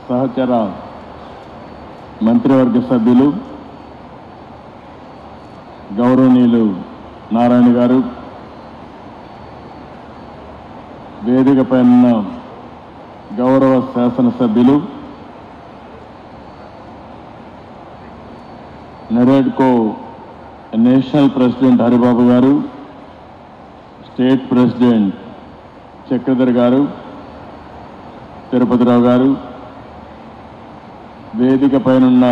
సహచర మంత్రివర్గ సభ్యులు గౌరవనీయులు నారాయణ గారు, వేదికపై ఉన్న గౌరవ శాసనసభ్యులు, నెరేడ్కో నేషనల్ ప్రెసిడెంట్ హరిబాబు గారు, స్టేట్ ప్రెసిడెంట్ చక్రధర్ గారు, తిరుపతిరావు గారు, వేదిక పైనున్న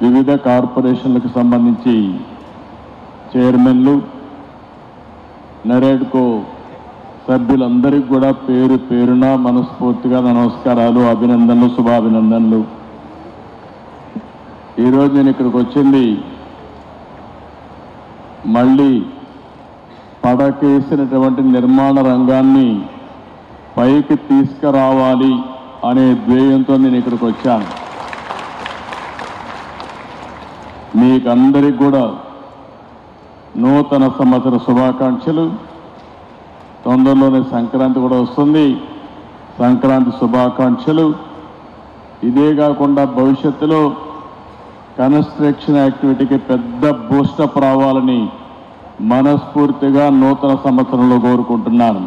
వివిధ కార్పొరేషన్లకు సంబంధించి చైర్మన్లు, నెరేడ్కో సభ్యులందరికీ కూడా పేరు పేరున మనస్ఫూర్తిగా నమస్కారాలు, అభినందనలు, శుభాభినందనలు. ఈరోజు నేను ఇక్కడికి వచ్చింది మళ్ళీ పడకేసినటువంటి నిర్మాణ రంగాన్ని పైకి తీసుకురావాలి అనే ధ్యేయంతో నేను ఇక్కడికి వచ్చాను. మీకందరికీ కూడా నూతన సంవత్సర శుభాకాంక్షలు. తొందరలోనే సంక్రాంతి కూడా వస్తుంది. సంక్రాంతి శుభాకాంక్షలు. ఇదే కాకుండా భవిష్యత్తులో కన్స్ట్రక్షన్ యాక్టివిటీకి పెద్ద బూస్టప్ రావాలని మనస్ఫూర్తిగా నూతన సంవత్సరంలో కోరుకుంటున్నాను.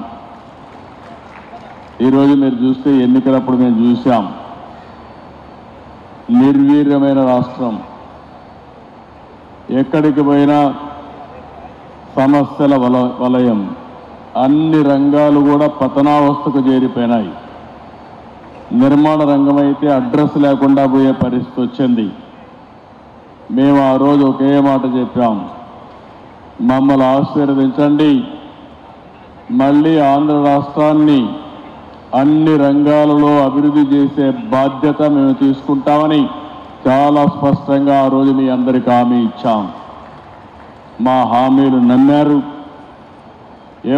ఈరోజు మీరు చూస్తే ఎన్నికలప్పుడు మేము చూసాం, నిర్వీర్యమైన రాష్ట్రం, ఎక్కడికి పోయినా సమస్యల వలయం, అన్ని రంగాలు కూడా పతనావస్థకు చేరిపోయినాయి. నిర్మాణ రంగం అయితే అడ్రస్ లేకుండా పోయే పరిస్థితి వచ్చింది. మేము ఆ రోజు ఒకే మాట చెప్పాం, మమ్మల్ని ఆశీర్వదించండి, మళ్ళీ ఆంధ్ర రాష్ట్రాన్ని అన్ని రంగాలలో అభివృద్ధి చేసే బాధ్యత మేము తీసుకుంటామని చాలా స్పష్టంగా ఆ రోజు మీ అందరికీ హామీ ఇచ్చాం. మా హామీలు నమ్మారు.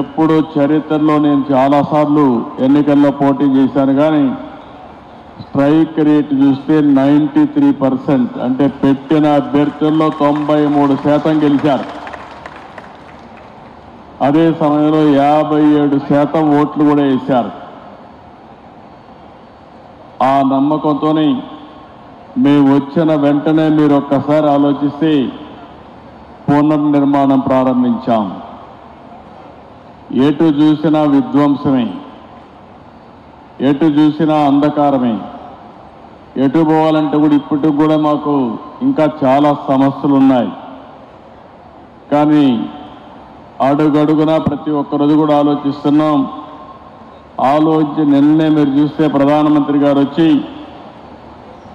ఎప్పుడు చరిత్రలో నేను చాలాసార్లు ఎన్నికల్లో పోటీ చేశాను, కానీ స్ట్రైక్ రేట్ చూస్తే 93%, అంటే పెట్టిన అభ్యర్థుల్లో 93% గెలిచారు. అదే సమయంలో 57% ఓట్లు కూడా వేశారు. ఆ నమ్మకంతోనే మేము వచ్చిన వెంటనే మీరు ఒక్కసారి ఆలోచిస్తే పునర్నిర్మాణం ప్రారంభించాం. ఎటు చూసినా విధ్వంసమే, ఎటు చూసినా అంధకారమే. ఎటు పోవాలంటే కూడా ఇప్పటికి కూడా మాకు ఇంకా చాలా సమస్యలు ఉన్నాయి. కానీ అడుగడుగునా ప్రతి ఒక్కరోజు కూడా ఆలోచిస్తున్నాం. ఆలోచించి నిన్నే మీరు చూస్తే ప్రధానమంత్రి గారు వచ్చి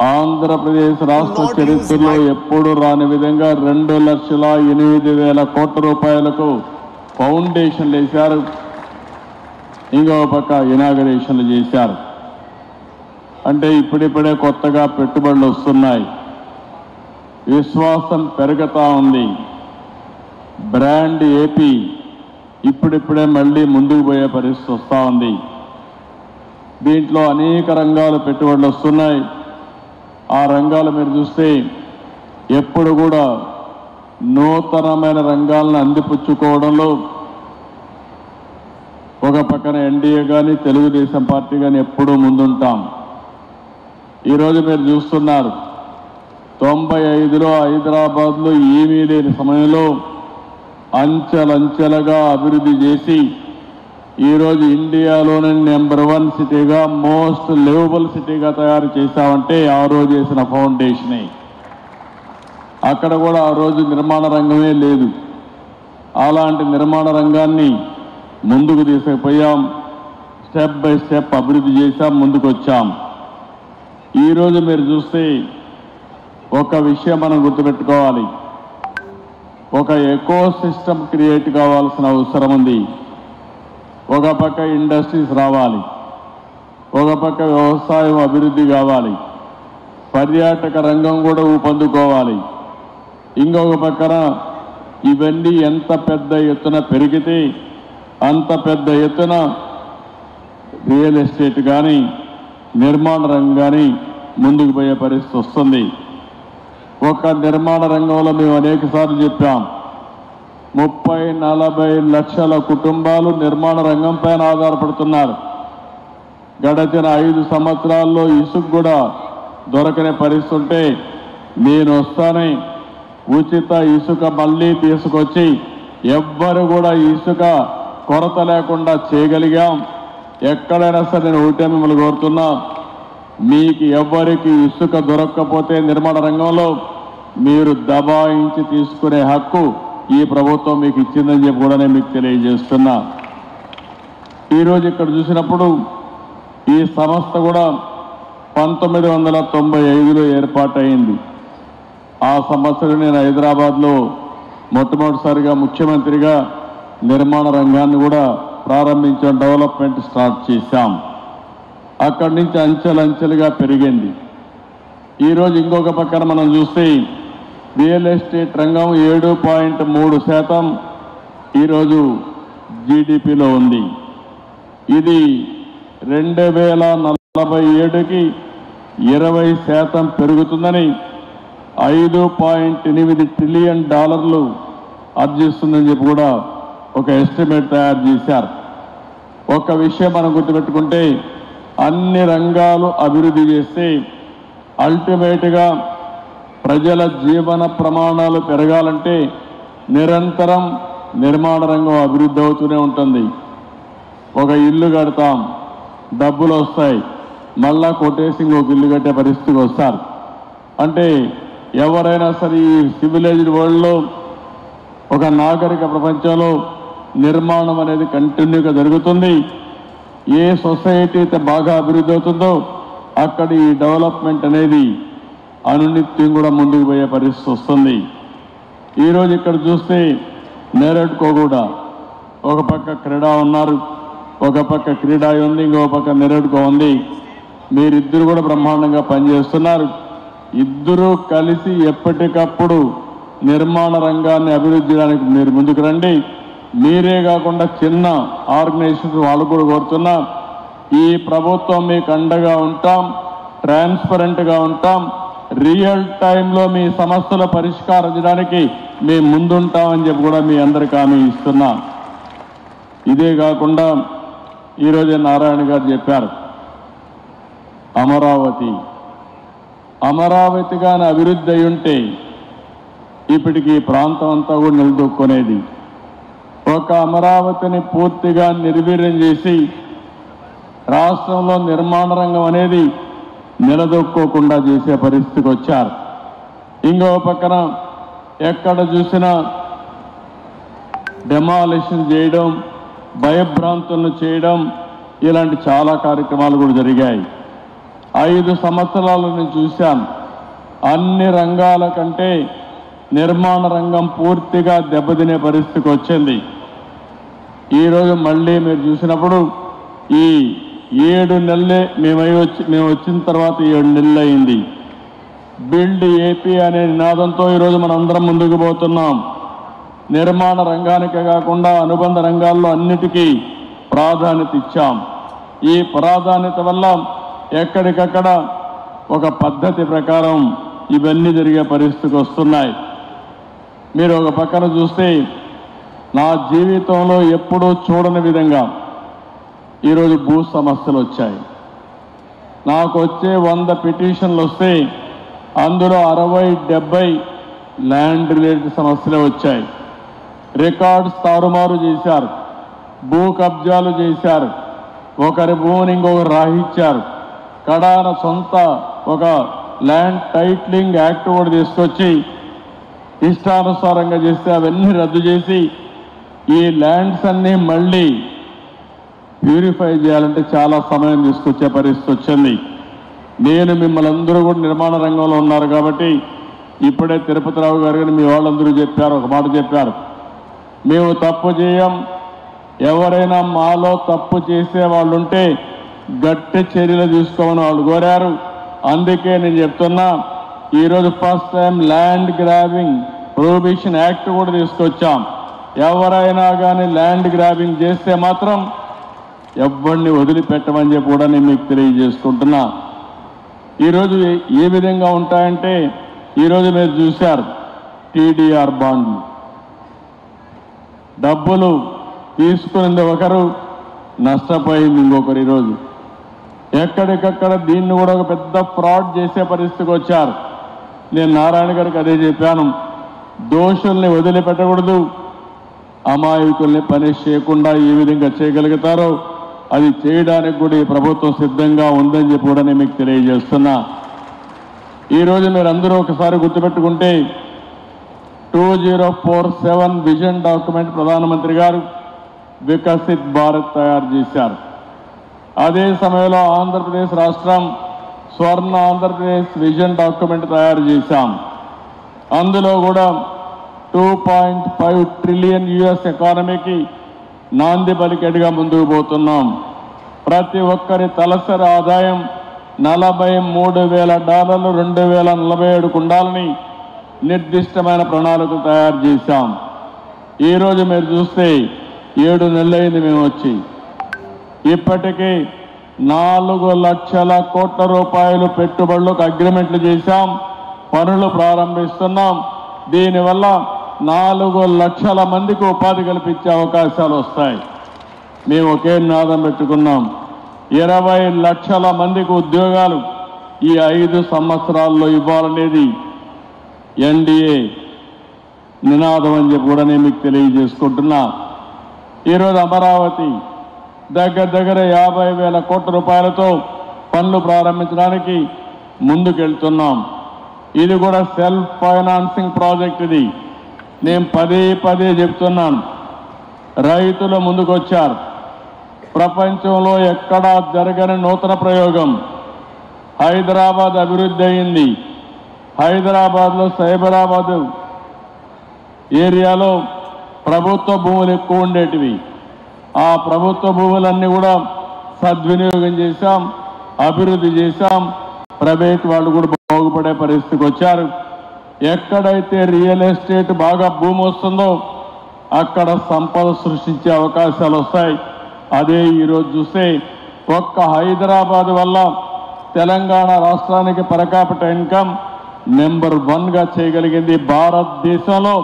ఆంధ్రప్రదేశ్ రాష్ట్ర చరిత్రలో ఎప్పుడు రాని విధంగా 2,08,000 కోట్ల రూపాయలకు ఫౌండేషన్లు వేశారు. ఇంకో పక్క ఇనాగరేషన్లు చేశారు. అంటే ఇప్పుడిప్పుడే కొత్తగా పెట్టుబడులు వస్తున్నాయి. విశ్వాసం పెరుగుతూ ఉంది. బ్రాండ్ ఏపీ ఇప్పుడిప్పుడే మళ్ళీ ముందుకు పోయే పరిస్థితి వస్తూ ఉంది. దీంట్లో అనేక రంగాలు పెట్టుబడులు వస్తున్నాయి. ఆ రంగాలు మీరు చూస్తే ఎప్పుడు కూడా నూతనమైన రంగాలను అందిపుచ్చుకోవడంలో ఒక పక్కన ఎన్డీఏ కానీ తెలుగుదేశం పార్టీ కానీ ఎప్పుడూ ముందుంటాం. ఈరోజు మీరు చూస్తున్నారు, 95లో హైదరాబాద్లో ఏమీ లేని సమయంలో అంచెలంచెలుగా అభివృద్ధి చేసి ఈరోజు ఇండియాలోనే నెంబర్ 1 సిటీగా, మోస్ట్ లివబుల్ సిటీగా తయారు చేశామంటే ఆ రోజు చేసిన ఫౌండేషనే. అక్కడ కూడా ఆ రోజు నిర్మాణ రంగమే లేదు. అలాంటి నిర్మాణ రంగాన్ని ముందుకు తీసుకుపోయాం. స్టెప్ బై స్టెప్ అభివృద్ధి చేశాం, ముందుకు వచ్చాం. ఈరోజు మీరు చూస్తే ఒక విషయం మనం గుర్తుపెట్టుకోవాలి, ఒక ఎకో సిస్టమ్ క్రియేట్ కావాల్సిన అవసరం ఉంది. ఒక పక్క ఇండస్ట్రీస్ రావాలి, ఒక పక్క వ్యవసాయం అభివృద్ధి కావాలి, పర్యాటక రంగం కూడా ఊపందుకోవాలి. ఇంకొక పక్కన ఇవన్నీ ఎంత పెద్ద ఎత్తున పెరిగితే అంత పెద్ద ఎత్తున రియల్ ఎస్టేట్ కానీ నిర్మాణ రంగం కానీ ముందుకు పోయే పరిస్థితి వస్తుంది. ఒక నిర్మాణ రంగంలో మేము అనేక సార్లు చెప్పాం, 30-40 లక్షల కుటుంబాలు నిర్మాణ రంగం పైన ఆధారపడుతున్నారు. గడచిన 5 సంవత్సరాల్లో ఇసుక కూడా దొరకని పరిస్థితి ఉంటే నేను వస్తానే ఉచిత ఇసుక మళ్ళీ తీసుకొచ్చి ఎవ్వరు కూడా ఇసుక కొరత లేకుండా చేయగలిగాం. ఎక్కడైనా సరే నేను ఒకటే మిమ్మల్ని కోరుతున్నా, మీకు ఎవ్వరికి ఇసుక దొరక్కపోతే నిర్మాణ రంగంలో మీరు దబాయించి తీసుకునే హక్కు ఈ ప్రభుత్వం మీకు ఇచ్చిందని చెప్పి కూడా నేను మీకు తెలియజేస్తున్నా. ఈరోజు ఇక్కడ చూసినప్పుడు ఈ సంస్థ కూడా 1995లో ఏర్పాటైంది. ఆ సంవత్సరం నేను హైదరాబాద్లో మొట్టమొదటిసారిగా ముఖ్యమంత్రిగా నిర్మాణ రంగాన్ని కూడా ప్రారంభించాం, డెవలప్మెంట్ స్టార్ట్ చేశాం. అక్కడి నుంచి అంచెలంచెలుగా పెరిగింది. ఈరోజు ఇంకొక పక్కన మనం చూస్తే రియల్ ఎస్టేట్ రంగం 7.3% ఈరోజు జీడిపిలో ఉంది. ఇది 2047కి 20% పెరుగుతుందని $5.8 ట్రిలియన్ ఆర్జిస్తుందని చెప్పి కూడా ఒక ఎస్టిమేట్ తయారు చేశారు. ఒక విషయం మనం గుర్తుపెట్టుకుంటే అన్ని రంగాలు అభివృద్ధి చేస్తే అల్టిమేట్గా ప్రజల జీవన ప్రమాణాలు పెరగాలంటే నిరంతరం నిర్మాణ రంగం అభివృద్ధి అవుతూనే ఉంటుంది. ఒక ఇల్లు కడతాం, డబ్బులు వస్తాయి, మళ్ళా కొట్టేసి ఇంకొక ఇల్లు కట్టే పరిస్థితికి వస్తారు. అంటే ఎవరైనా సరే ఈ సివిలైజ్డ్ వరల్డ్లో ఒక నాగరిక ప్రపంచంలో నిర్మాణం అనేది కంటిన్యూగా జరుగుతుంది. ఏ సొసైటీ అయితే బాగా అభివృద్ధి అవుతుందో అక్కడ ఈ డెవలప్మెంట్ అనేది అనునిత్యం కూడా ముందుకు పోయే పరిస్థితి వస్తుంది. ఈరోజు ఇక్కడ చూస్తే నేరడ్కో కూడా ఒక పక్క క్రీడా ఉన్నారు, ఒక పక్క క్రీడా ఉంది, ఇంకో పక్క నేరడ్కో ఉంది. మీరిద్దరు కూడా బ్రహ్మాండంగా పనిచేస్తున్నారు. ఇద్దరూ కలిసి ఎప్పటికప్పుడు నిర్మాణ రంగాన్ని అభివృద్ధి చేయడానికి మీరు ముందుకు రండి. మీరే కాకుండా చిన్న ఆర్గనైజేషన్స్ వాళ్ళు కూడా కోరుతున్నా, ఈ ప్రభుత్వం మీకు అండగా ఉంటాం, ట్రాన్స్పరెంట్గా ఉంటాం, రియల్ టైంలో మీ సమస్యల పరిష్కారం చేయడానికి మేము ముందుంటామని చెప్పి కూడా మీ అందరికీ హామీ ఇస్తున్నా. ఇదే కాకుండా ఈరోజు నారాయణ గారు చెప్పారు, అమరావతి కానీ అభివృద్ధి అయి ఉంటే ఇప్పటికి ఈ ప్రాంతం అంతా కూడా నిలదొక్కునేది. ఒక అమరావతిని పూర్తిగా నిర్వీర్యం చేసి రాష్ట్రంలో నిర్మాణ రంగం అనేది నిలదొక్కోకుండా చేసే పరిస్థితికి వచ్చారు. ఇంకో పక్కన ఎక్కడ చూసినా డెమాలిషన్ చేయడం, భయభ్రాంతులను చేయడం, ఇలాంటి చాలా కార్యక్రమాలు కూడా జరిగాయి. 5 సంవత్సరాలు నేను చూశాను. అన్ని రంగాల కంటే నిర్మాణ రంగం పూర్తిగా దెబ్బతినే పరిస్థితికి వచ్చింది. ఈరోజు మళ్ళీ మీరు చూసినప్పుడు ఈ 7 నెలలే మేము వచ్చిన తర్వాత 7 నెలలు అయింది. బిల్డ్ ఏపీ అనే నినాదంతో ఈరోజు మనం అందరం ముందుకు పోతున్నాం. నిర్మాణ రంగానికే కాకుండా అనుబంధ రంగాల్లో అన్నిటికీ ప్రాధాన్యత ఇచ్చాం. ఈ ప్రాధాన్యత వల్ల ఎక్కడికక్కడ ఒక పద్ధతి ప్రకారం ఇవన్నీ జరిగే పరిస్థితికి వస్తున్నాయి. మీరు ఒక పక్కన చూస్తే నా జీవితంలో ఎప్పుడూ చూడని విధంగా ఈరోజు భూ సమస్యలు వచ్చాయి. నాకు వచ్చే 100 పిటిషన్లు వస్తే అందులో 60-70 ల్యాండ్ రిలేటెడ్ సమస్యలే వచ్చాయి. రికార్డ్స్ తారుమారు చేశారు, భూ కబ్జాలు చేశారు, ఒకరి భూమిని ఇంకొకరు రాహించారు. కడాన సొంత ఒక ల్యాండ్ టైట్లింగ్ యాక్ట్ కూడా తీసుకొచ్చి ఇష్టానుసారంగా చేస్తే అవన్నీ రద్దు చేసి ఈ ల్యాండ్స్ అన్నీ మళ్ళీ ప్యూరిఫై చేయాలంటే చాలా సమయం తీసుకొచ్చే పరిస్థితి వచ్చింది. నేను మిమ్మల్ని అందరూ కూడా నిర్మాణ రంగంలో ఉన్నారు కాబట్టి ఇప్పుడే తిరుపతిరావు గారు కానీ మీ వాళ్ళందరూ చెప్పారు, ఒక మాట చెప్పారు, మేము తప్పు చేయం, ఎవరైనా మాలో తప్పు చేసే వాళ్ళు ఉంటే గట్టి చర్యలు తీసుకోమని వాళ్ళు కోరారు. అందుకే నేను చెప్తున్నా, ఈరోజు first time land grabbing prohibition act కూడా తీసుకొచ్చాం. ఎవరైనా కానీ ల్యాండ్ గ్రాబింగ్ చేస్తే మాత్రం ఎవరిని వదిలిపెట్టమని చెప్పి కూడా నేను మీకు తెలియజేసుకుంటున్నా. ఈరోజు ఏ విధంగా ఉంటాయంటే ఈరోజు మీరు చూశారు టీడీఆర్ బాండ్లు, డబ్బులు తీసుకున్నది ఒకరు, నష్టపోయింది ఇంకొకరు. ఈరోజు ఎక్కడికక్కడ దీన్ని కూడా ఒక పెద్ద ఫ్రాడ్ చేసే పరిస్థితికి వచ్చారు. నేను నారాయణ గారికి అదే చెప్పాను, దోషుల్ని వదిలిపెట్టకూడదు, అమాయకుల్ని పనిష్ చేయకుండా ఏ విధంగా చేయగలుగుతారో అది చేయడానికి కూడా ఈ ప్రభుత్వం సిద్ధంగా ఉందని చెప్పి కూడా నేను మీకు తెలియజేస్తున్నా. ఈరోజు మీరు అందరూ ఒకసారి గుర్తుపెట్టుకుంటే 2047 విజన్ డాక్యుమెంట్ ప్రధానమంత్రి గారు వికసిత్ భారత్ తయారు చేశారు. అదే సమయంలో ఆంధ్రప్రదేశ్ రాష్ట్రం స్వర్ణ ఆంధ్రప్రదేశ్ విజన్ డాక్యుమెంట్ తయారు చేశాం. అందులో కూడా 2.5 ట్రిలియన్ యుఎస్ ఎకానమీకి నాంది పలికేట్టుగా ముందుకు పోతున్నాం. ప్రతి ఒక్కరి తలసరి ఆదాయం $43,000 2047 ఉండాలని నిర్దిష్టమైన ప్రణాళికలు తయారు చేశాం. ఈరోజు మీరు చూస్తే 7 నెలలైంది మేము వచ్చి, ఇప్పటికీ 4 లక్షల కోట్ల రూపాయలు పెట్టుబడులకు అగ్రిమెంట్లు చేశాం, పనులు ప్రారంభిస్తున్నాం. దీనివల్ల 4 లక్షల మందికి ఉపాధి కల్పించే అవకాశాలు వస్తాయి. మేము ఒకే నినాదం పెట్టుకున్నాం, 20 లక్షల మందికి ఉద్యోగాలు ఈ 5 సంవత్సరాల్లో ఇవ్వాలనేది ఎన్డీఏ నినాదం అని చెప్పి కూడా నేను మీకు తెలియజేసుకుంటున్నా. ఈరోజు అమరావతి దగ్గర 50,000 కోట్ల రూపాయలతో పనులు ప్రారంభించడానికి ముందుకెళ్తున్నాం. ఇది కూడా సెల్ఫ్ ఫైనాన్సింగ్ ప్రాజెక్ట్. ఇది నేను పదే చెప్తున్నాను, రైతులు ముందుకొచ్చారు. ప్రపంచంలో ఎక్కడా జరగని నూతన ప్రయోగం. హైదరాబాద్ అభివృద్ధి అయింది. హైదరాబాద్లో సైబరాబాద్ ఏరియాలో ప్రభుత్వ భూములు ఎక్కువ ఉండేటివి. ఆ ప్రభుత్వ భూములన్నీ కూడా సద్వినియోగం చేశాం, అభివృద్ధి చేశాం. ప్రైవేట్ వాళ్ళు కూడా బాగుపడే పరిస్థితికి వచ్చారు. ఎక్కడైతే రియల్ ఎస్టేట్ బాగా భూమి వస్తుందో అక్కడ సంపద సృష్టించే అవకాశాలు వస్తాయి. అదే ఈరోజు చూస్తే ఒక్క హైదరాబాద్ వల్ల తెలంగాణ రాష్ట్రానికి పర్ క్యాపిటల్ ఇన్కమ్ నెంబర్ 1గా చేయగలిగింది. భారతదేశంలో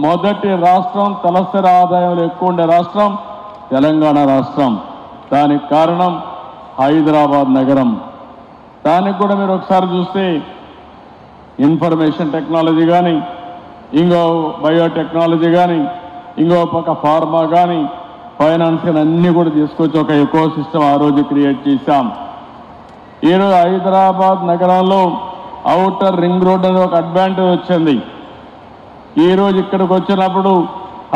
మొదటి రాష్ట్రం, తలసరి ఆదాయంలో ఎక్కువ ఉండే రాష్ట్రం తెలంగాణ రాష్ట్రం. దానికి కారణం హైదరాబాద్ నగరం. దానికి కూడా మీరు ఒకసారి చూస్తే ఇన్ఫర్మేషన్ టెక్నాలజీ కానీ, ఇంకో బయోటెక్నాలజీ కానీ, ఇంకో పక్క ఫార్మా కానీ, ఫైనాన్స్ కానీ అన్నీ కూడా తీసుకొచ్చి ఒక ఎకో సిస్టమ్ ఆ రోజు క్రియేట్ చేశాం. ఈరోజు హైదరాబాద్ నగరంలో ఔటర్ రింగ్ రోడ్ అనే ఒక అడ్వాంటేజ్ వచ్చింది. ఈరోజు ఇక్కడికి వచ్చినప్పుడు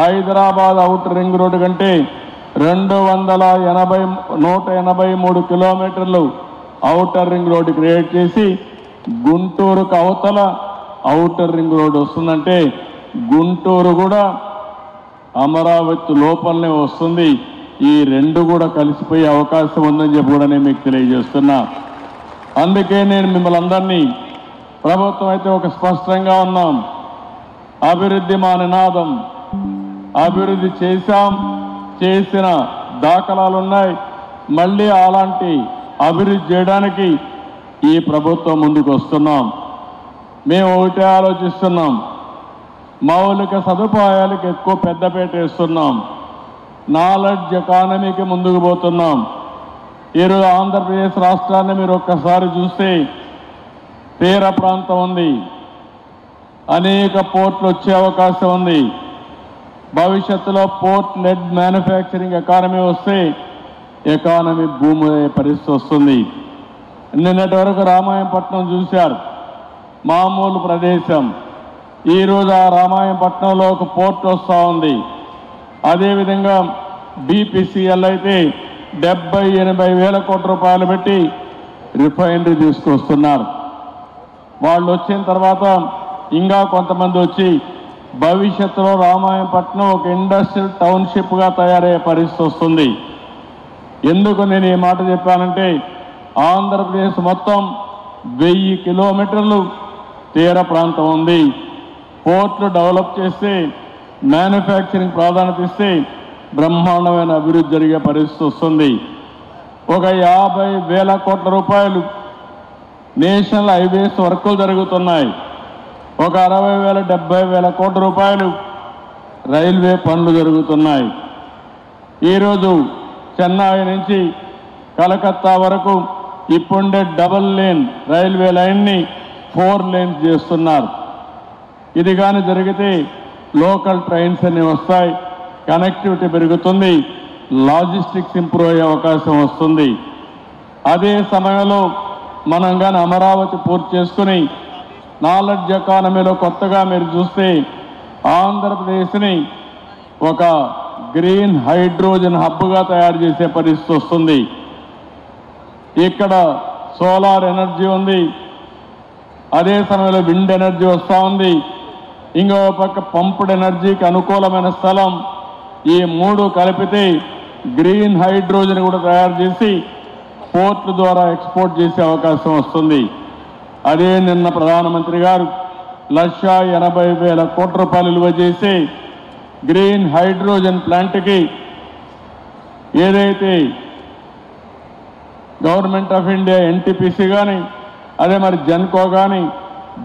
హైదరాబాద్ ఔటర్ రింగ్ రోడ్డు కంటే 183 కిలోమీటర్లు ఔటర్ రింగ్ రోడ్డు క్రియేట్ చేసి గుంటూరుకు అవతల ఔటర్ రింగ్ రోడ్డు వస్తుందంటే గుంటూరు కూడా అమరావతి లోపలనే వస్తుంది. ఈ రెండు కూడా కలిసిపోయే అవకాశం ఉందని చెప్పి కూడా నేను మీకు తెలియజేస్తున్నా. అందుకే నేను మిమ్మల్ని అందరినీ, ప్రభుత్వం అయితే ఒక స్పష్టంగా ఉన్నాం, అభివృద్ధి మా నినాదం. అభివృద్ధి చేశాం, చేసిన దాఖలాలు ఉన్నాయి. మళ్ళీ అలాంటి అభివృద్ధి చేయడానికి ఈ ప్రభుత్వం ముందుకు వస్తున్నాం. మేము ఒకటే ఆలోచిస్తున్నాం, మౌలిక సదుపాయాలకు ఎక్కువ పెద్దపీట వేస్తున్నాం. నాలెడ్జ్ ఎకానమీకి ముందుకు పోతున్నాం. ఈరోజు ఆంధ్రప్రదేశ్ రాష్ట్రాన్ని మీరు ఒక్కసారి చూస్తే తీర ప్రాంతం ఉంది, అనేక పోర్ట్లు వచ్చే అవకాశం ఉంది. భవిష్యత్తులో పోర్ట్ లెడ్ మ్యానుఫ్యాక్చరింగ్ ఎకానమీ వస్తే ఎకానమీ భూమి పరిస్థితి వస్తుంది. నిన్నటి వరకు రామాయంపట్నం చూశారు, మామూలు ప్రదేశం. ఈరోజు ఆ రామాయంపట్నంలో ఒక పోర్ట్ వస్తూ ఉంది. అదేవిధంగా బీపీసీఎల్ అయితే 70-80 వేల కోట్ల రూపాయలు పెట్టి రిఫైనరీ తీసుకొస్తున్నారు. వాళ్ళు వచ్చిన తర్వాత ఇంకా కొంతమంది వచ్చి భవిష్యత్తులో రామాయంపట్నం ఒక ఇండస్ట్రియల్ టౌన్షిప్గా తయారయ్యే పరిస్థితి వస్తుంది. ఎందుకు నేను ఈ మాట చెప్పానంటే ఆంధ్రప్రదేశ్ మొత్తం 1000 కిలోమీటర్లు తీర ప్రాంతం ఉంది. పోర్ట్లు డెవలప్ చేస్తే, మ్యానుఫ్యాక్చరింగ్ ప్రాధాన్యత ఇస్తే బ్రహ్మాండమైన అభివృద్ధి జరిగే పరిస్థితి వస్తుంది. ఒక 50,000 కోట్ల రూపాయలు నేషనల్ హైవేస్ వర్కులు జరుగుతున్నాయి. ఒక 60,000-70,000 కోట్ల రూపాయలు రైల్వే పనులు జరుగుతున్నాయి. ఈరోజు చెన్నై నుంచి కలకత్తా వరకు ఇప్పుండే డబుల్ లేన్ రైల్వే లైన్ని 4 లేన్స్ చేస్తున్నారు. ఇది కానీ జరిగితే లోకల్ ట్రైన్స్ అన్ని వస్తాయి, కనెక్టివిటీ పెరుగుతుంది, లాజిస్టిక్స్ ఇంప్రూవ్ అయ్యే అవకాశం వస్తుంది. అదే సమయంలో మనం కానీ అమరావతి పూర్తి చేసుకుని నాలెడ్జ్ ఎకానమీలో కొత్తగా మీరు చూస్తే ఆంధ్రప్రదేశ్ని ఒక గ్రీన్ హైడ్రోజన్ హబ్గా తయారు చేసే పరిస్థితి వస్తుంది. ఇక్కడ సోలార్ ఎనర్జీ ఉంది, అదే సమయంలో విండ్ ఎనర్జీ వస్తూ ఉంది, ఇంకో పక్క పంప్డ్ ఎనర్జీకి అనుకూలమైన స్థలం. ఈ 3 కలిపితే గ్రీన్ హైడ్రోజన్ కూడా తయారు చేసి పోర్ట్ ద్వారా ఎక్స్పోర్ట్ చేసే అవకాశం వస్తుంది. అదే నిన్న ప్రధానమంత్రి గారు 1,80,000 కోట్ల రూపాయలు విలువ చేసి గ్రీన్ హైడ్రోజన్ ప్లాంట్కి ఏదైతే గవర్నమెంట్ ఆఫ్ ఇండియా ఎన్టీపీసీ కానీ అదే మరి జెన్కో కానీ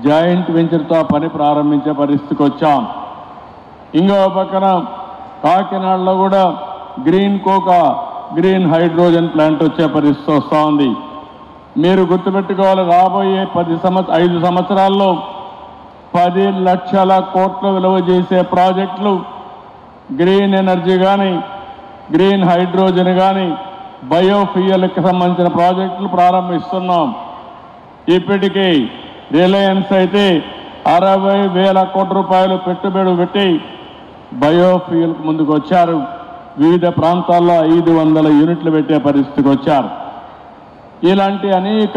జాయింట్ వెంచర్తో పని ప్రారంభించే పరిస్థితికి వచ్చాం. ఇంకో పక్కన కాకినాడలో కూడా గ్రీన్ హైడ్రోజన్ ప్లాంట్ వచ్చే పరిస్థితి వస్తూ ఉంది. మీరు గుర్తుపెట్టుకోవాలి, రాబోయే 5 సంవత్సరాల్లో 10 లక్షల కోట్ల విలువ చేసే ప్రాజెక్టులు గ్రీన్ ఎనర్జీ కానీ గ్రీన్ హైడ్రోజన్ కానీ బయోఫ్యూయల్కి సంబంధించిన ప్రాజెక్టులు ప్రారంభిస్తున్నాం. ఇప్పటికీ రిలయన్స్ అయితే 60,000 కోట్ల రూపాయలు పెట్టుబడి పెట్టి బయోఫ్యూయల్కి ముందుకు వచ్చారు. వివిధ ప్రాంతాల్లో 500 యూనిట్లు పెట్టే పరిస్థితికి వచ్చారు. ఇలాంటి అనేక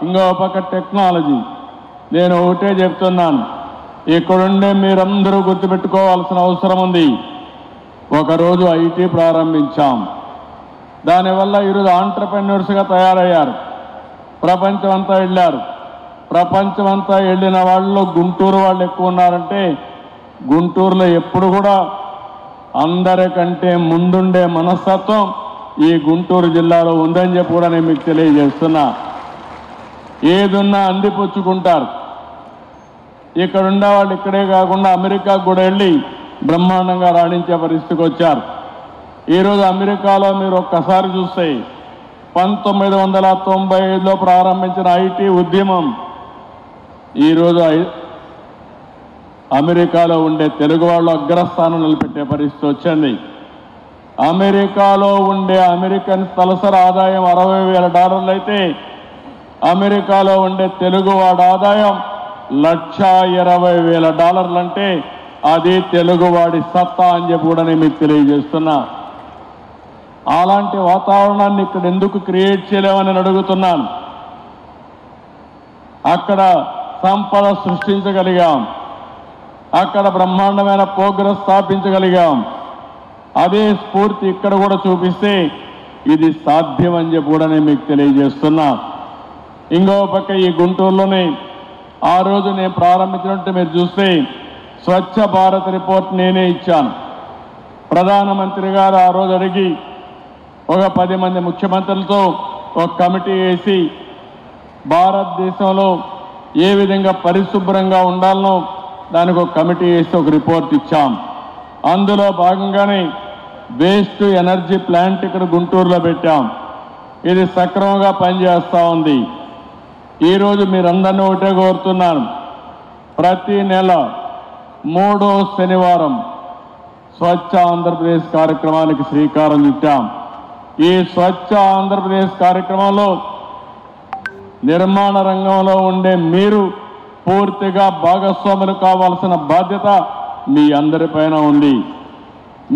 ఇంకో పక్క టెక్నాలజీ. నేను ఒకటే చెప్తున్నాను, ఇక్కడుండే మీరందరూ గుర్తుపెట్టుకోవాల్సిన అవసరం ఉంది. ఒకరోజు ఐటీ ప్రారంభించాం, దానివల్ల ఈరోజు ఆంటర్ప్రెన్యూర్స్గా తయారయ్యారు, ప్రపంచం అంతా వెళ్ళారు. ప్రపంచమంతా వెళ్ళిన వాళ్ళలో గుంటూరు వాళ్ళు ఎక్కువ ఉన్నారంటే గుంటూరులో ఎప్పుడు కూడా అందరికంటే ముందుండే మనస్తత్వం ఈ గుంటూరు జిల్లాలో ఉందని చెప్పి కూడా నేను మీకు తెలియజేస్తున్నా. ఏదున్నా అందిపుచ్చుకుంటారు. ఇక్కడ ఉండే వాళ్ళు ఇక్కడే కాకుండా అమెరికాకు కూడా వెళ్ళి బ్రహ్మాండంగా రాణించే పరిస్థితికి వచ్చారు. ఈరోజు అమెరికాలో మీరు ఒక్కసారి చూస్తే 1995లో ప్రారంభించిన ఐటీ ఉద్యమం ఈరోజు అమెరికాలో ఉండే తెలుగు వాళ్ళు అగ్రస్థానం నిలబెట్టే పరిస్థితి వచ్చింది. అమెరికాలో ఉండే అమెరికన్ తలసరి ఆదాయం $60,000 అయితే అమెరికాలో ఉండే తెలుగువాడి ఆదాయం $1,20,000 అంటే అది తెలుగువాడి సత్తా అని చెప్పి కూడా నేను మీకు తెలియజేస్తున్నా. అలాంటి వాతావరణాన్ని ఇక్కడ ఎందుకు క్రియేట్ చేయలేమని నేను అడుగుతున్నాను. అక్కడ సంపద సృష్టించగలిగాం, అక్కడ బ్రహ్మాండమైన ప్రోగ్రెస్ స్థాపించగలిగాం. అదే స్ఫూర్తి ఇక్కడ కూడా చూపిస్తే ఇది సాధ్యం అని చెప్పి కూడా నేను మీకు తెలియజేస్తున్నా. ఇంకో పక్క ఈ గుంటూరులోనే ఆ రోజు నేను ప్రారంభించినట్టు మీరు చూస్తే స్వచ్ఛ భారత్ రిపోర్ట్ నేనే ఇచ్చాను. ప్రధానమంత్రి గారు ఆ రోజు అడిగి ఒక 10 మంది ముఖ్యమంత్రులతో ఒక కమిటీ వేసి భారతదేశంలో ఏ విధంగా పరిశుభ్రంగా ఉండాలనో దానికి ఒక కమిటీ వేసి ఒక రిపోర్ట్ ఇచ్చాం. అందులో భాగంగానే వేస్ట్ ఎనర్జీ ప్లాంట్ ఇక్కడ గుంటూరులో పెట్టాం. ఇది సక్రమంగా పనిచేస్తూ ఉంది. ఈరోజు మీరందరినీ ఒకటే కోరుతున్నాను, ప్రతి నెల 3వ శనివారం స్వచ్ఛ ఆంధ్రప్రదేశ్ కార్యక్రమానికి శ్రీకారం చుట్టాం. ఈ స్వచ్ఛ ఆంధ్రప్రదేశ్ కార్యక్రమంలో నిర్మాణ రంగంలో ఉండే మీరు పూర్తిగా భాగస్వాములు కావాల్సిన బాధ్యత మీ అందరిపైన ఉంది.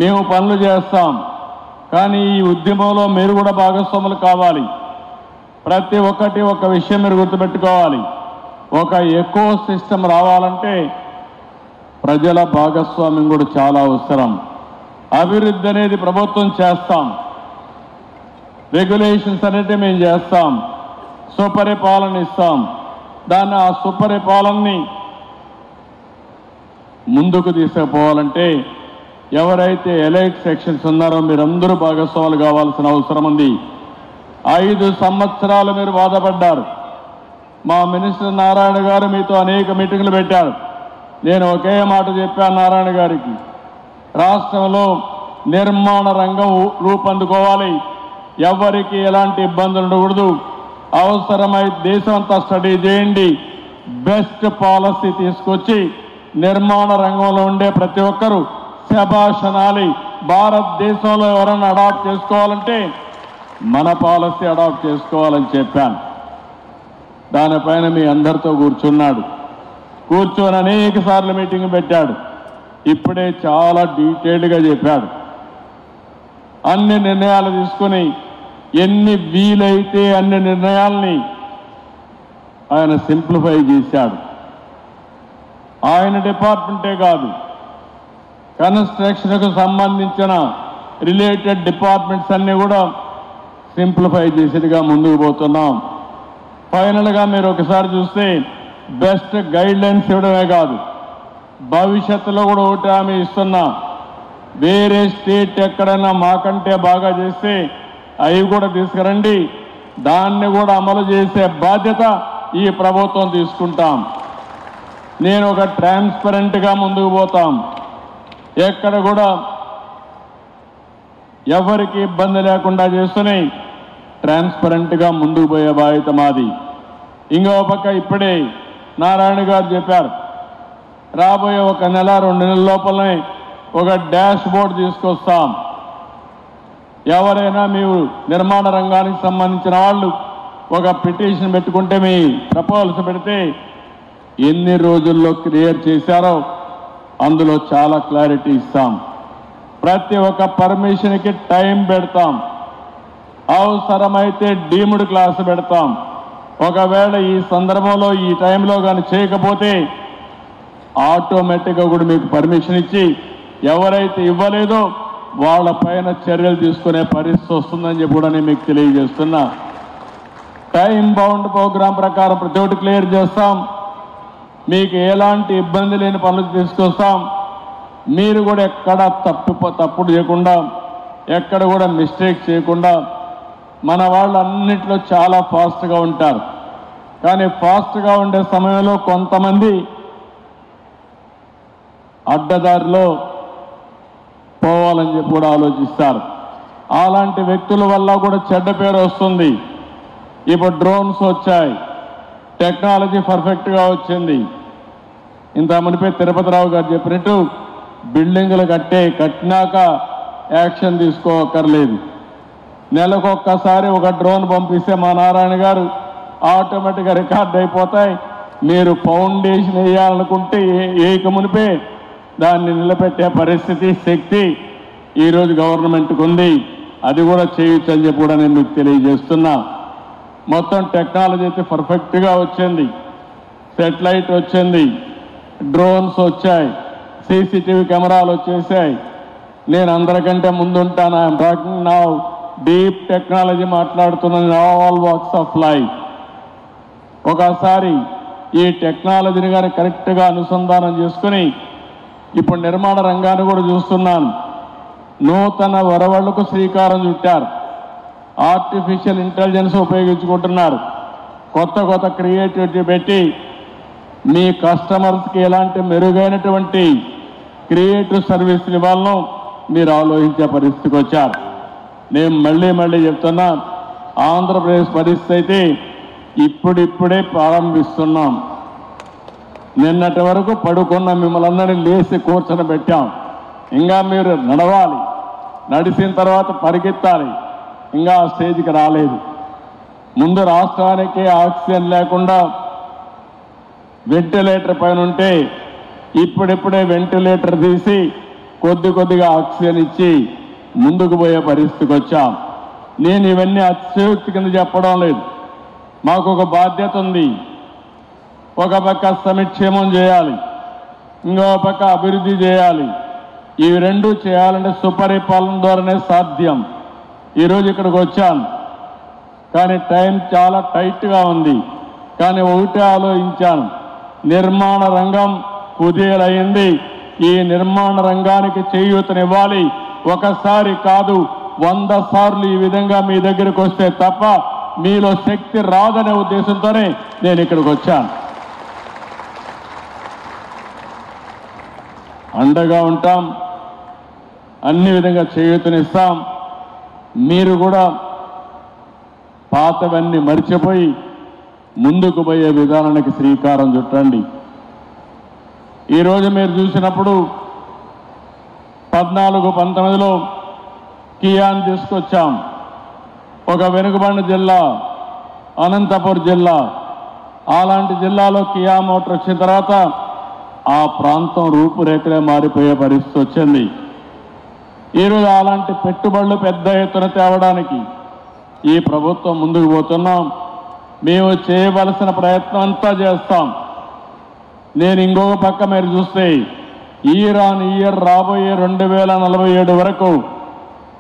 మేము పనులు చేస్తాం, కానీ ఈ ఉద్యమంలో మీరు కూడా భాగస్వాములు కావాలి. ప్రతి ఒక్కటి ఒక విషయం మీరు గుర్తుపెట్టుకోవాలి, ఒక ఎకో సిస్టమ్ రావాలంటే ప్రజల భాగస్వామ్యం కూడా చాలా అవసరం. అభివృద్ధి అనేది ప్రభుత్వం చేస్తాం, రెగ్యులేషన్స్ అనేది మేము చేస్తాం, సుపరిపాలన ఇస్తాం. దాన్ని ఆ సుపరిపాలనని ముందుకు తీసుకుపోవాలంటే ఎవరైతే ఎలైట్ సెక్షన్స్ ఉన్నారో మీరందరూ భాగస్వాములు కావాల్సిన అవసరం ఉంది. 5 సంవత్సరాలు మీరు బాధపడ్డారు. మా మినిస్టర్ నారాయణ గారు మీతో అనేక మీటింగులు పెట్టారు. నేను ఒకే మాట చెప్పాను నారాయణ గారికి, రాష్ట్రంలో నిర్మాణ రంగం రూపొందుకోవాలి, ఎవరికి ఎలాంటి ఇబ్బందులు ఉండకూడదు, అవసరమై దేశం అంతా స్టడీ చేయండి. బెస్ట్ పాలసీ తీసుకొచ్చి నిర్మాణ రంగంలో ఉండే ప్రతి ఒక్కరూ శభాష్ అనాలి. భారతదేశంలో ఎవరైనా అడాప్ట్ చేసుకోవాలంటే మన పాలసీ అడాప్ట్ చేసుకోవాలని చెప్పాను. దానిపైన మీ అందరితో కూర్చొని అనేక సార్లు మీటింగ్ పెట్టాడు. ఇప్పుడే చాలా డీటెయిల్డ్గా చెప్పాడు. అన్ని నిర్ణయాలు తీసుకుని ఎన్ని వీలైతే అన్ని నిర్ణయాల్ని ఆయన సింప్లిఫై చేశాడు. ఆయన డిపార్ట్మెంటే కాదు, కన్స్ట్రక్షన్కు సంబంధించిన రిలేటెడ్ డిపార్ట్మెంట్స్ అన్నీ కూడా సింప్లిఫై చేసేట్టుగా ముందుకు పోతున్నాం. ఫైనల్గా మీరు ఒకసారి చూస్తే బెస్ట్ గైడ్లైన్స్ ఇవ్వడమే కాదు, భవిష్యత్తులో కూడా ఒకటి హామీ ఇస్తున్నా, వేరే స్టేట్ ఎక్కడైనా మాకంటే బాగా చేస్తే అవి కూడా తీసుకురండి, దాన్ని కూడా అమలు చేసే బాధ్యత ఈ ప్రభుత్వం తీసుకుంటాం. నేను ఒక ట్రాన్స్పరెంట్గా ముందుకు పోతాం. ఎక్కడ కూడా ఎవరికి ఇబ్బంది లేకుండా చేస్తూనే ట్రాన్స్పరెంట్గా ముందుకు పోయే బాధ్యత మాది. ఇంకో పక్క ఇప్పుడే నారాయణ గారు చెప్పారు, రాబోయే 1 నెల 2 నెలల లోపలనే ఒక డాష్ బోర్డ్ తీసుకొస్తాం. ఎవరైనా మీరు నిర్మాణ రంగానికి సంబంధించిన వాళ్ళు ఒక పిటిషన్ పెట్టుకుంటే, మీ ప్రపోజల్స్ పెడితే ఎన్ని రోజుల్లో క్లియర్ చేశారో అందులో చాలా క్లారిటీ ఇస్తాం. ప్రతి ఒక్క పర్మిషన్కి టైం పెడతాం. అవసరమైతే డీమ్డ్ క్లాస్ పెడతాం. ఒకవేళ ఈ సందర్భంలో ఈ టైంలో కానీ చేయకపోతే ఆటోమేటిక్గా కూడా మీకు పర్మిషన్ ఇచ్చి ఎవరైతే ఇవ్వలేదో వాళ్ళపైన చర్యలు తీసుకునే పరిస్థితి వస్తుందని చెప్పి కూడా నేను మీకు తెలియజేస్తున్నా. టైం బౌండ్ ప్రోగ్రాం ప్రకారం ప్రతి ఒక్కటి క్లియర్ చేస్తాం. మీకు ఎలాంటి ఇబ్బంది లేని పనులు తీసుకొస్తాం. మీరు కూడా ఎక్కడ తప్పుడు చేయకుండా, ఎక్కడ కూడా మిస్టేక్ చేయకుండా, మన వాళ్ళు అన్నిట్లో చాలా ఫాస్ట్గా ఉంటారు. కానీ ఫాస్ట్గా ఉండే సమయంలో కొంతమంది అడ్డదారిలో పోవాలని చెప్పి కూడా ఆలోచిస్తారు. అలాంటి వ్యక్తుల వల్ల కూడా చెడ్డ పేరు వస్తుంది. ఇప్పుడు డ్రోన్స్ వచ్చాయి, టెక్నాలజీ పర్ఫెక్ట్గా వచ్చింది. ఇంత మునిపే తిరుపతిరావు గారు చెప్పినట్టు బిల్డింగులు కట్టినాక యాక్షన్ తీసుకోక్కర్లేదు. నెలకొక్కసారి ఒక డ్రోన్ పంపిస్తే మా నారాయణ గారు ఆటోమేటిక్గా రికార్డ్ అయిపోతాయి. మీరు ఫౌండేషన్ వేయాలనుకుంటే ఏక మునిపే దాన్ని నిలబెట్టే పరిస్థితి, శక్తి ఈరోజు గవర్నమెంట్కి ఉంది. అది కూడా చేయొచ్చు అని చెప్పి కూడా నేను మీకు తెలియజేస్తున్నా. మొత్తం టెక్నాలజీ అయితే పర్ఫెక్ట్గా వచ్చింది. సెటిలైట్ వచ్చింది, డ్రోన్స్ వచ్చాయి, సీసీటీవీ కెమెరాలు వచ్చేసాయి. నేను అందరికంటే ముందుంటాను. I'm talking now deep technology మాట్లాడుతున్నాను, ఆల్ వాక్స్ ఆఫ్ లైఫ్. ఒకసారి ఈ టెక్నాలజీని కానీ కరెక్ట్గా అనుసంధానం చేసుకుని ఇప్పుడు నిర్మాణ రంగాన్ని కూడా చూస్తున్నాను. నూతన వరవళ్లకు శ్రీకారం చుట్టారు. ఆర్టిఫిషియల్ ఇంటెలిజెన్స్ ఉపయోగించుకుంటున్నారు. కొత్త క్రియేటివిటీ పెట్టి మీ కస్టమర్స్కి ఎలాంటి మెరుగైనటువంటి క్రియేటివ్ సర్వీసులు ఇవ్వాలనో మీరు ఆలోచించే పరిస్థితికి వచ్చారు. నేను మళ్ళీ చెప్తున్నా, ఆంధ్రప్రదేశ్ పరిస్థితి అయితే ఇప్పుడిప్పుడే ప్రారంభిస్తున్నాం. నిన్నటి వరకు పడుకున్న మిమ్మల్ని అందరినీ లేచి కూర్చొని పెట్టాం. ఇంకా మీరు నడవాలి, నడిచిన తర్వాత పరిగెత్తాలి. ఇంకా ఆ స్టేజ్కి రాలేదు. ముందు రాష్ట్రానికి ఆక్సిజన్ లేకుండా వెంటిలేటర్ పైన ఉంటే ఇప్పుడిప్పుడే వెంటిలేటర్ తీసి కొద్దిగా ఆక్సిజన్ ఇచ్చి ముందుకు పోయే పరిస్థితికి వచ్చాం. నేను ఇవన్నీ అతిశయోక్తి కింద చెప్పడం లేదు. మాకు ఒక బాధ్యత ఉంది. ఒక పక్క సంక్షేమం చేయాలి, ఇంకో పక్క అభివృద్ధి చేయాలి. ఇవి రెండు చేయాలంటే సుపరిపాలన ద్వారానే సాధ్యం. ఈరోజు ఇక్కడికి వచ్చాను, కానీ టైం చాలా టైట్గా ఉంది. కానీ ఒకటే ఆలోచించాను, నిర్మాణ రంగం కుదేలైంది. ఈ నిర్మాణ రంగానికి చేయూతనివ్వాలి. ఒకసారి కాదు 100 సార్లు ఈ విధంగా మీ దగ్గరికి వస్తే తప్ప మీలో శక్తి రాదనే ఉద్దేశంతోనే నేను ఇక్కడికి వచ్చాను. అండగా ఉంటాం, అన్ని విధంగా చేయూతనిస్తాం. మీరు కూడా పాతవన్నీ మరిచిపోయి ముందుకు పోయే విధానానికి శ్రీకారం చుట్టండి. ఈరోజు మీరు చూసినప్పుడు 14-19లో కియాన్ తీసుకొచ్చాం. ఒక వెనుకబడిన జిల్లా అనంతపురం జిల్లా, అలాంటి జిల్లాలో కియా మోటార్ వచ్చిన తర్వాత ఆ ప్రాంతం రూపురేఖలే మారిపోయే పరిస్థితి వచ్చింది. ఈరోజు అలాంటి పెట్టుబడులు పెద్ద ఎత్తున తేవడానికి ఈ ప్రభుత్వం ముందుకు పోతున్నాం. మేము చేయవలసిన ప్రయత్నం అంతా చేస్తాం. నేను ఇంకొక పక్క మీరు చూస్తే ఇయర్ రాబోయే 2047 వరకు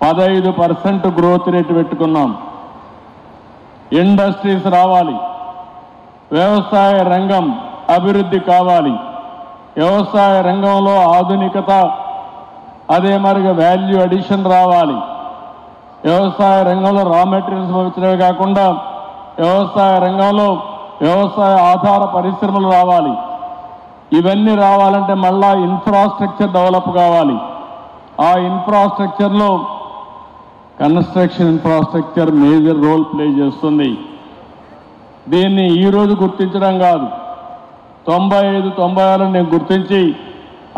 15% గ్రోత్ రేటు పెట్టుకున్నాం. ఇండస్ట్రీస్ రావాలి, వ్యవసాయ రంగం అభివృద్ధి కావాలి, వ్యవసాయ రంగంలో ఆధునికత, అదే మరిగా వాల్యూ అడిషన్ రావాలి. వ్యవసాయ రంగంలో రా మెటీరియల్స్ పంపించడమే కాకుండా వ్యవసాయ రంగంలో వ్యవసాయ ఆధార పరిశ్రమలు రావాలి. ఇవన్నీ రావాలంటే మళ్ళా ఇన్ఫ్రాస్ట్రక్చర్ డెవలప్ కావాలి. ఆ ఇన్ఫ్రాస్ట్రక్చర్లో construction infrastructure major role play చేస్తుంది. దీన్ని ఈరోజు గుర్తించడం కాదు, 95-96 నేను గుర్తించి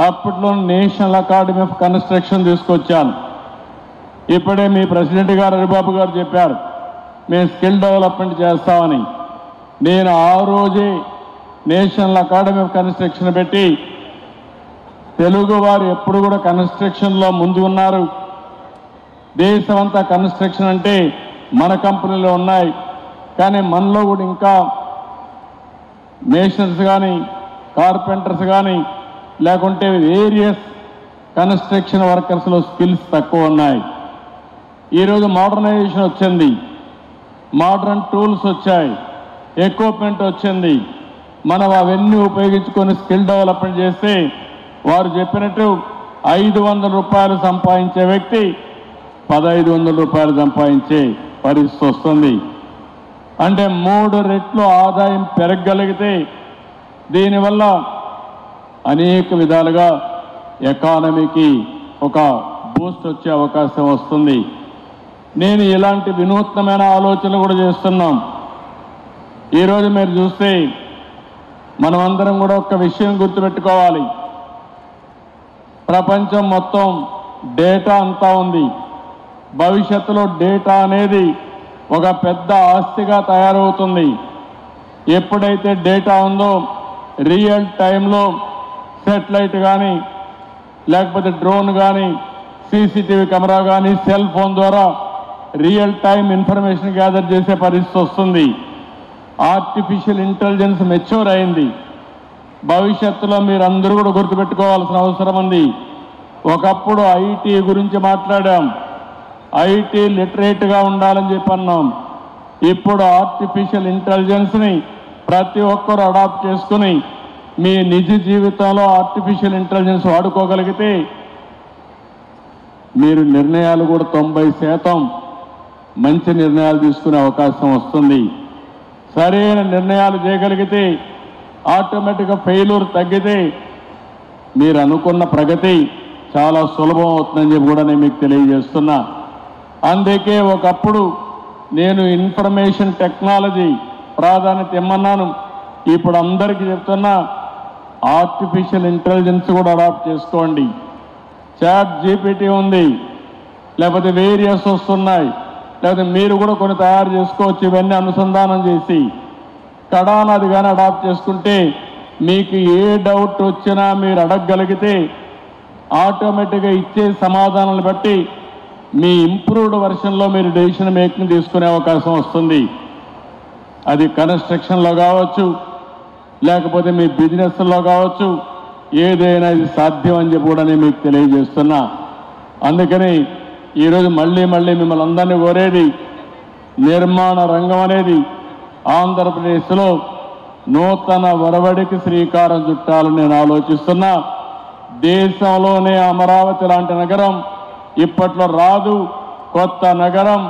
అప్పట్లో నేషనల్ అకాడమీ ఆఫ్ కన్స్ట్రక్షన్ తీసుకొచ్చాను. ఇప్పుడే మీ ప్రెసిడెంట్ గారు హరిబాబు గారు చెప్పారు మేము స్కిల్ డెవలప్మెంట్ చేస్తామని. నేను ఆ రోజే నేషనల్ అకాడమీ ఆఫ్ కన్స్ట్రక్షన్ పెట్టి తెలుగు వారు ఎప్పుడు కూడా కన్స్ట్రక్షన్లో ముందు ఉన్నారు. దేశమంతా కన్స్ట్రక్షన్ అంటే మన కంపెనీలో ఉన్నాయి, కానీ మనలో కూడా ఇంకా మేషన్స్ కానీ కార్పెంటర్స్ కానీ లేకుంటే వేరియస్ కన్స్ట్రక్షన్ వర్కర్స్లో స్కిల్స్ తక్కువ ఉన్నాయి. ఈరోజు మోడర్నైజేషన్ వచ్చింది, మోడర్న్ టూల్స్ వచ్చాయి, ఎక్విప్మెంట్ వచ్చింది. మనం అవన్నీ ఉపయోగించుకొని స్కిల్ డెవలప్మెంట్ చేస్తే వారు చెప్పినట్టు 500 రూపాయలు సంపాదించే వ్యక్తి 1500 రూపాయలు సంపాదించే పరిస్థితి వస్తుంది. అంటే 3 రెట్లు ఆదాయం పెరగగలిగితే దీనివల్ల అనేక విధాలుగా ఎకానమీకి ఒక బూస్ట్ వచ్చే అవకాశం వస్తుంది. నేను ఇలాంటి వినూత్నమైన ఆలోచనలు కూడా చేస్తున్నాం. ఈరోజు మీరు చూస్తే మనమందరం కూడా ఒక విషయం గుర్తుపెట్టుకోవాలి. ప్రపంచం మొత్తం డేటా అంతా ఉంది. భవిష్యత్తులో డేటా అనేది ఒక పెద్ద ఆస్తిగా తయారవుతుంది. ఎప్పుడైతే డేటా ఉందో రియల్ టైంలో సెటిలైట్ కానీ లేకపోతే డ్రోన్ కానీ సీసీటీవీ కెమెరా కానీ సెల్ ఫోన్ ద్వారా రియల్ టైం ఇన్ఫర్మేషన్ గ్యాదర్ చేసే పరిస్థితి వస్తుంది. ఆర్టిఫిషియల్ ఇంటెలిజెన్స్ మెచ్యూర్ అయింది. భవిష్యత్తులో మీరందరూ కూడా గుర్తుపెట్టుకోవాల్సిన అవసరం ఉంది. ఒకప్పుడు ఐటీ గురించి మాట్లాడాం, ఐటీ లిటరేట్గా ఉండాలని చెప్పన్నాం. ఇప్పుడు ఆర్టిఫిషియల్ ఇంటెలిజెన్స్ని ప్రతి ఒక్కరూ అడాప్ట్ చేసుకుని మీ నిజ జీవితంలో ఆర్టిఫిషియల్ ఇంటెలిజెన్స్ వాడుకోగలిగితే మీరు నిర్ణయాలు కూడా 90% మంచి నిర్ణయాలు తీసుకునే అవకాశం వస్తుంది. సరైన నిర్ణయాలు చేయగలిగితే ఆటోమేటిక్గా ఫెయిల్యూర్ తగ్గితే మీరు అనుకున్న ప్రగతి చాలా సులభం అవుతుందని చెప్పి కూడా నేను మీకు తెలియజేస్తున్నా. అందుకే ఒకప్పుడు నేను ఇన్ఫర్మేషన్ టెక్నాలజీ ప్రాధాన్యత ఇమ్మన్నాను. ఇప్పుడు అందరికీ చెప్తున్నా ఆర్టిఫిషియల్ ఇంటెలిజెన్స్ కూడా అడాప్ట్ చేసుకోండి. చాట్ జీపీటీ ఉంది, లేకపోతే వేరియస్ వస్తున్నాయి, లేకపోతే మీరు కూడా కొన్ని తయారు చేసుకోవచ్చు. ఇవన్నీ అనుసంధానం చేసి కడానది కానీ అడాప్ట్ చేసుకుంటే మీకు ఏ డౌట్ వచ్చినా మీరు అడగగలిగితే ఆటోమేటిక్గా ఇచ్చే సమాధానాలు బట్టి మీ ఇంప్రూవ్డ్ వర్షన్లో మీరు డెసిషన్ మేకింగ్ తీసుకునే అవకాశం వస్తుంది. అది కన్స్ట్రక్షన్లో కావచ్చు, లేకపోతే మీ బిజినెస్లో కావచ్చు, ఏదైనా ఇది సాధ్యం అని చెప్పి కూడా నేను మీకు తెలియజేస్తున్నా. అందుకని ఈరోజు మళ్ళీ మిమ్మల్ని అందరినీ కోరేది నిర్మాణ రంగం అనేది ఆంధ్రప్రదేశ్లో నూతన ఒరవడికి శ్రీకారం చుట్టాలని నేను ఆలోచిస్తున్నా. దేశంలోనే అమరావతి లాంటి నగరం ఇప్పట్లో రాదు, కొత్త నగరం.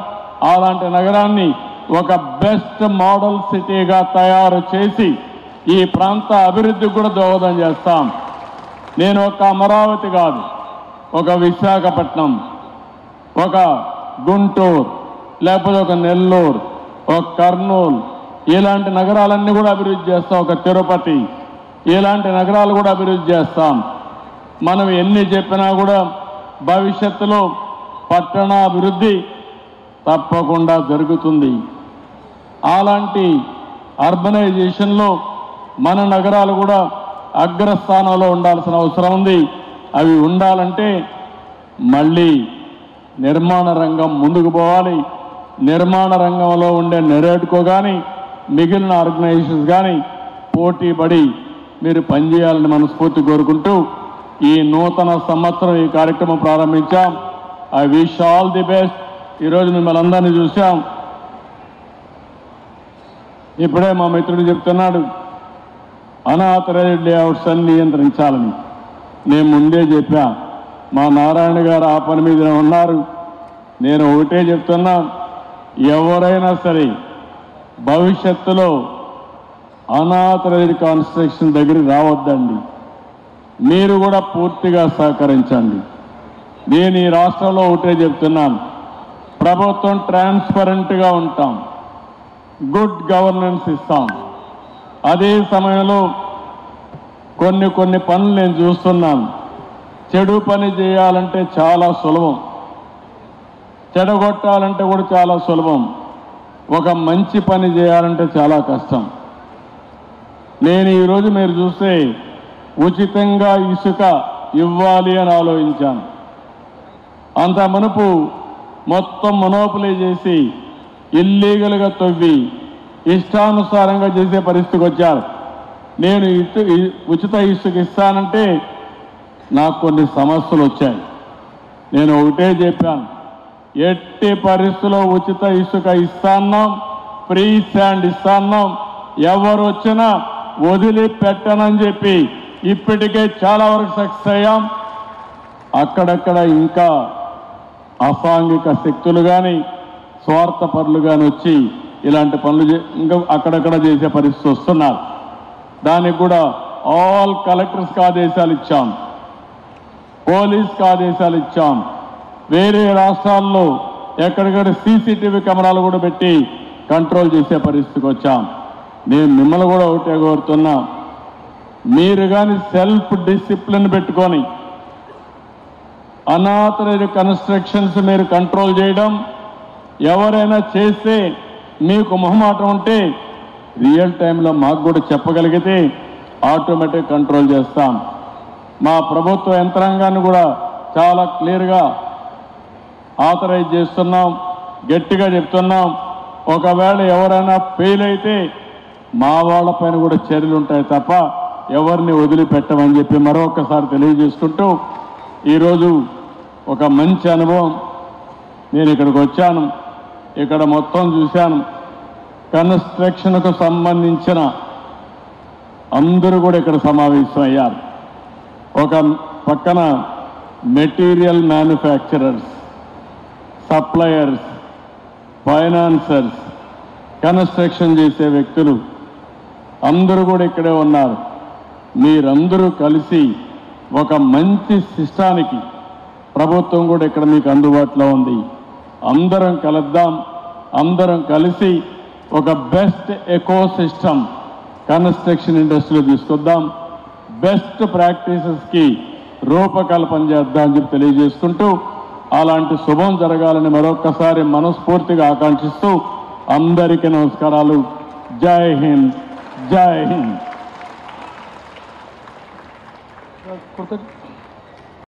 అలాంటి నగరాన్ని ఒక బెస్ట్ మోడల్ సిటీగా తయారు చేసి ఈ ప్రాంత అభివృద్ధికి కూడా దోహదం చేస్తాం. నేను ఒక అమరావతి కాదు, ఒక విశాఖపట్నం, ఒక గుంటూరు, లేకపోతే ఒక నెల్లూరు, ఒక కర్నూలు, ఇలాంటి నగరాలన్నీ కూడా అభివృద్ధి చేస్తాం. ఒక తిరుపతి, ఇలాంటి నగరాలు కూడా అభివృద్ధి చేస్తాం. మనం ఎన్ని చెప్పినా కూడా భవిష్యత్తులో పట్టణాభివృద్ధి తప్పకుండా జరుగుతుంది. అలాంటి అర్బనైజేషన్లో మన నగరాలు కూడా అగ్రస్థానంలో ఉండాల్సిన అవసరం ఉంది. అవి ఉండాలంటే మళ్ళీ నిర్మాణ రంగం ముందుకు పోవాలి. నిర్మాణ రంగంలో ఉండే నెరేడ్కో కానీ మిగిలిన ఆర్గనైజేషన్స్ కానీ పోటీ పడి మీరు పనిచేయాలని మనస్ఫూర్తి కోరుకుంటూ ఈ నూతన సంవత్సరం ఈ కార్యక్రమం ప్రారంభించాం. I wish all the best. ఈరోజు మిమ్మల్ని అందరినీ చూసాం. ఇప్పుడే మా మిత్రుడు చెప్తున్నాడు అనాథరైజ్డ్ లేఅవుట్స్ అన్ని నియంత్రించాలని. నేను ముందే చెప్పా, మా నారాయణ గారు ఆ పని మీద ఉన్నారు. నేను ఒకటే చెప్తున్నా, ఎవరైనా సరే భవిష్యత్తులో అనాథరైజ్డ్ కన్స్ట్రక్షన్ దగ్గరికి రావద్దండి. మీరు కూడా పూర్తిగా సహకరించండి. నేను ఈ రాష్ట్రంలో ఒకటే చెప్తున్నాను, ప్రభుత్వం ట్రాన్స్పరెంట్గా ఉంటాం, గుడ్ గవర్నెన్స్ ఇస్తాం. అదే సమయంలో కొన్ని పనులు నేను చూస్తున్నాను. చెడు పని చేయాలంటే చాలా సులభం, చెడగొట్టాలంటే కూడా చాలా సులభం. ఒక మంచి పని చేయాలంటే చాలా కష్టం. నేను ఈరోజు మీరు చూస్తే ఉచితంగా ఇసుక ఇవ్వాలి అని ఆలోచించాను. అంత మునుపు మొత్తం మొనోపలీ చేసి ఇల్లీగల్గా తవ్వి ఇష్టానుసారంగా చేసే పరిస్థితికి వచ్చారు. నేను ఉచిత ఇసుక ఇస్తానంటే నాకు కొన్ని సమస్యలు వచ్చాయి. నేను ఒకటే చెప్పాను, ఎట్టి పరిస్థితుల్లో ఉచిత ఇసుక ఇస్తాన్నాం, ఫ్రీ శాండ్ ఇస్తాన్నాం, ఎవరు వచ్చినా వదిలిపెట్టనని చెప్పి ఇప్పటికే చాలా వరకు సక్సెస్ అయ్యాం. అక్కడక్కడ ఇంకా అసాంఘిక శక్తులు కానీ స్వార్థపరులు కానీ వచ్చి ఇలాంటి పనులు ఇంకా అక్కడక్కడ చేసే పరిస్థితి వస్తున్నారు. దానికి కూడా ఆల్ కలెక్టర్స్కి ఆదేశాలు ఇచ్చాం, పోలీస్కి ఆదేశాలు ఇచ్చాం. వేరే రాష్ట్రాల్లో ఎక్కడికక్కడ సీసీటీవీ కెమెరాలు కూడా పెట్టి కంట్రోల్ చేసే పరిస్థితికి వచ్చాం. నేను మిమ్మల్ని కూడా ఒకటే కోరుతున్నా, మీరు కానీ సెల్ఫ్ డిసిప్లిన్ పెట్టుకొని అనాథరైజ్డ్ కన్స్ట్రక్షన్స్ మీరు కంట్రోల్ చేయడం, ఎవరైనా చేస్తే మీకు మొహమాటం ఉంటే రియల్ టైంలో మాకు కూడా చెప్పగలిగితే ఆటోమేటిక్ కంట్రోల్ చేస్తాం. మా ప్రభుత్వ యంత్రాంగాన్ని కూడా చాలా క్లియర్గా ఆథరైజ్ చేస్తున్నాం, గట్టిగా చెప్తున్నాం. ఒకవేళ ఎవరైనా ఫెయిల్ అయితే మా వాళ్ళపైన కూడా చర్యలు ఉంటాయి తప్ప ఎవరిని వదిలిపెట్టమని చెప్పి మరొకసారి తెలియజేసుకుంటూ, ఈరోజు ఒక మంచి అనుభవం. నేను ఇక్కడికి వచ్చాను, ఇక్కడ మొత్తం చూశాను. కన్స్ట్రక్షన్కు సంబంధించిన అందరూ కూడా ఇక్కడ సమావేశం అయ్యారు. ఒక పక్కన material manufacturers, suppliers, financiers, construction చేసే వ్యక్తులు అందరూ కూడా ఇక్కడే ఉన్నారు. మీరందరూ కలిసి ఒక మంచి సిస్టానికి ప్రభుత్వం కూడా ఇక్కడ మీకు అందుబాటులో ఉంది. అందరం కలుద్దాం, అందరం కలిసి ఒక బెస్ట్ ఎకో సిస్టమ్ కన్స్ట్రక్షన్ ఇండస్ట్రీలో తీసుకొద్దాం, బెస్ట్ ప్రాక్టీసెస్కి రూపకల్పన చేద్దాం అని చెప్పి తెలియజేసుకుంటూ, అలాంటి శుభం జరగాలని మరొక్కసారి మనస్ఫూర్తిగా ఆకాంక్షిస్తూ అందరికీ నమస్కారాలు. జై హింద్, జై హింద్.